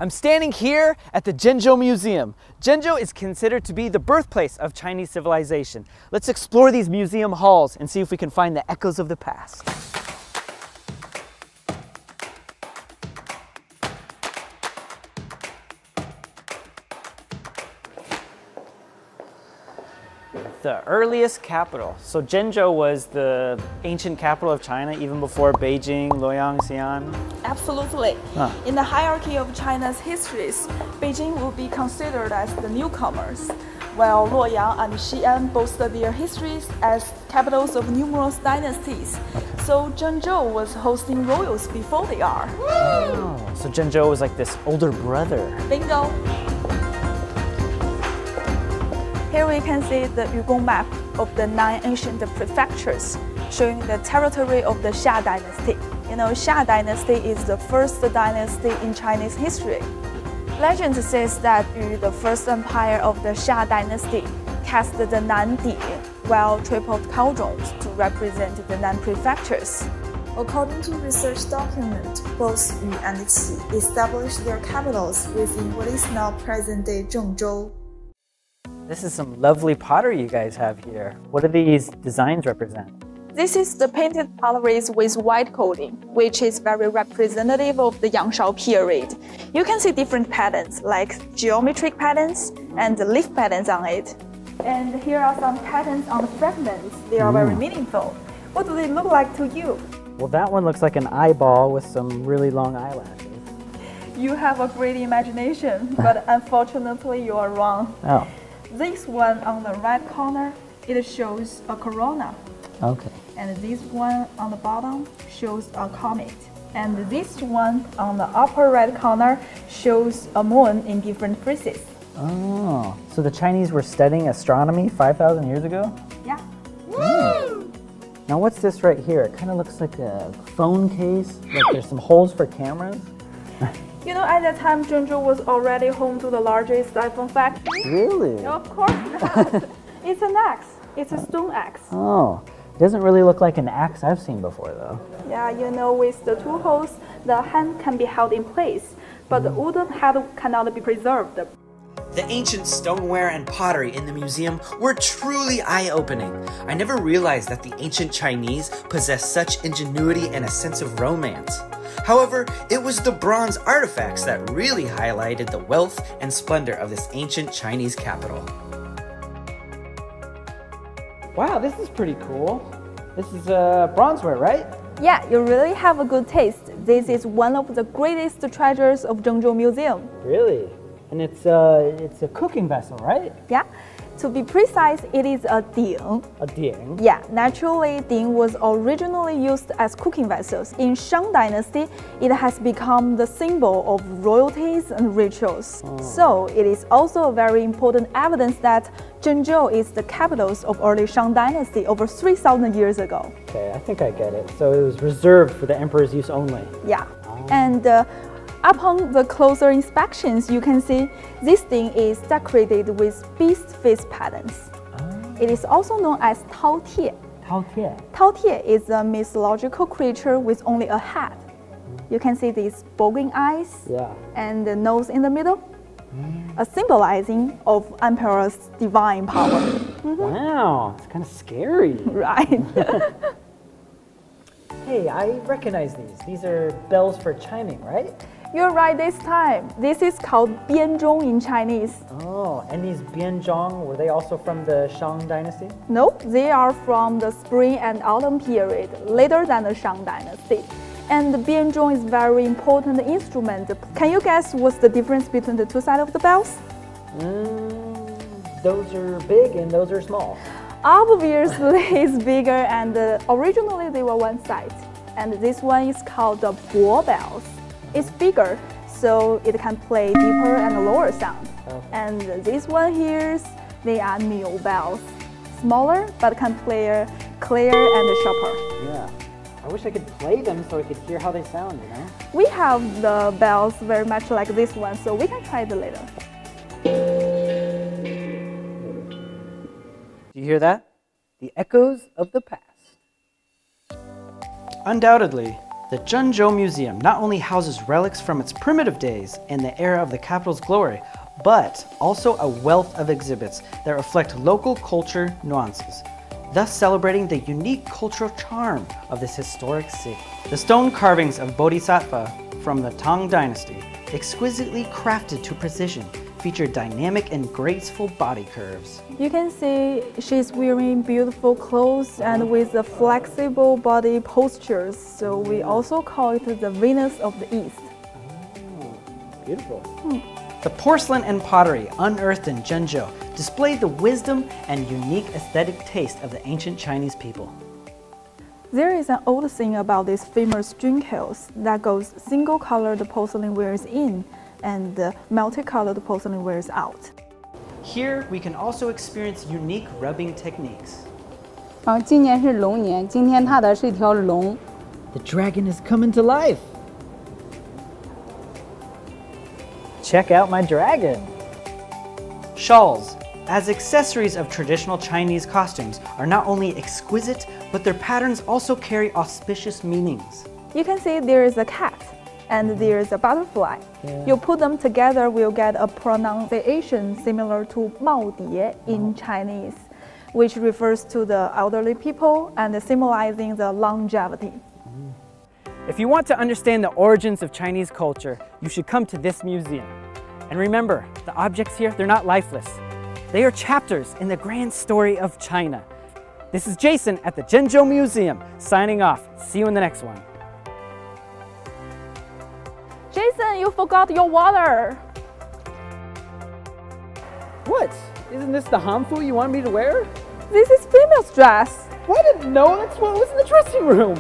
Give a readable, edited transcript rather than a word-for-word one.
I'm standing here at the Zhengzhou Museum. Zhengzhou is considered to be the birthplace of Chinese civilization. Let's explore these museum halls and see if we can find the echoes of the past. The earliest capital. So Zhengzhou was the ancient capital of China even before Beijing, Luoyang, Xi'an? Absolutely. In the hierarchy of China's histories, Beijing will be considered as the newcomers, while Luoyang and Xi'an boasted their histories as capitals of numerous dynasties. So Zhengzhou was hosting royals before they are. Oh, so Zhengzhou was like this older brother. Bingo! Here we can see the Yugong map of the 9 ancient prefectures, showing the territory of the Xia dynasty. You know, Xia dynasty is the first dynasty in Chinese history. Legend says that Yu, the first empire of the Xia dynasty, cast the Nandi while tripled cauldrons to represent the 9 prefectures. According to research document, both Yu and Qi established their capitals within what is now present-day Zhengzhou. This is some lovely pottery you guys have here. What do these designs represent? This is the painted potteries with white coating, which is very representative of the Yangshao period. You can see different patterns, like geometric patterns and leaf patterns on it. And here are some patterns on the fragments. They are very meaningful. What do they look like to you? Well, that one looks like an eyeball with some really long eyelashes. You have a great imagination, but unfortunately you are wrong. Oh. This one on the right corner, it shows a corona. Okay. And this one on the bottom shows a comet. And this one on the upper right corner shows a moon in different phases. Oh, so the Chinese were studying astronomy 5,000 years ago? Yeah. Woo! Now what's this right here? It kind of looks like a phone case, like there's some holes for cameras. You know, at that time, Zhengzhou was already home to the largest iPhone factory. Really? Of course not. It's an axe. It's a stone axe. Oh, it doesn't really look like an axe I've seen before though. Yeah, you know, with the 2 holes, the hand can be held in place, but the wooden head cannot be preserved. The ancient stoneware and pottery in the museum were truly eye-opening. I never realized that the ancient Chinese possessed such ingenuity and a sense of romance. However, it was the bronze artifacts that really highlighted the wealth and splendor of this ancient Chinese capital. Wow, this is pretty cool. This is bronzeware, right? Yeah, you really have a good taste. This is one of the greatest treasures of Zhengzhou Museum. Really? And it's a cooking vessel, right? Yeah. To be precise, it is a ding. A ding? Yeah, naturally, ding was originally used as cooking vessels. In Shang Dynasty, it has become the symbol of royalties and rituals. So, it is also a very important evidence that Zhengzhou is the capital of early Shang Dynasty over 3,000 years ago. Okay, I think I get it. So it was reserved for the emperor's use only. Yeah, and upon the closer inspections, you can see this thing is decorated with beast face patterns. It is also known as Tao Tie. Tao Tie? Tao Tie is a mythological creature with only a head. You can see these bulging eyes and the nose in the middle, a symbolizing of emperor's divine power. Wow, it's kind of scary. Right. Hey, I recognize these. These are bells for chiming, right? You're right this time. This is called bianzhong in Chinese. Oh, and these bianzhong, were they also from the Shang Dynasty? No, they are from the spring and autumn period, later than the Shang Dynasty. And the bianzhong is a very important instrument. Can you guess what's the difference between the 2 sides of the bells? Those are big and those are small. Obviously, it's bigger, and originally they were one side. And this one is called the bo bells. It's bigger, so it can play deeper and lower sound. And this one here, they are niu bells. Smaller, but can play clear and sharper. Yeah. I wish I could play them so I could hear how they sound, you know? We have the bells very much like this one, so we can try it later. Do you hear that? The echoes of the past. Undoubtedly, The Zhengzhou Museum not only houses relics from its primitive days and the era of the capital's glory, but also a wealth of exhibits that reflect local culture nuances, thus celebrating the unique cultural charm of this historic city. The stone carvings of Bodhisattva from the Tang Dynasty, exquisitely crafted to precision, feature dynamic and graceful body curves. You can see she's wearing beautiful clothes and with the flexible body postures, so we also call it the Venus of the East. Oh, beautiful. The porcelain and pottery unearthed in Zhengzhou display the wisdom and unique aesthetic taste of the ancient Chinese people. There is an old saying about these famous drink hills that goes single-colored porcelain wears in and multicolored porcelain wears out. Here we can also experience unique rubbing techniques. 今年是龙年，今天踏的是一条龙。 The dragon is coming to life. Check out my dragon. Shawls, as accessories of traditional Chinese costumes, are not only exquisite, but their patterns also carry auspicious meanings. You can see there is a cat and there is a butterfly. You put them together, we'll get a pronunciation similar to 帽碟 in Chinese, which refers to the elderly people and symbolizing the longevity. If you want to understand the origins of Chinese culture, you should come to this museum. And remember, the objects here, they're not lifeless. They are chapters in the grand story of China. This is Jason at the Zhengzhou Museum, signing off. See you in the next one. Jason, you forgot your water. What? Isn't this the hanfu you want me to wear? This is female's dress. What? No, that's what was in the dressing room.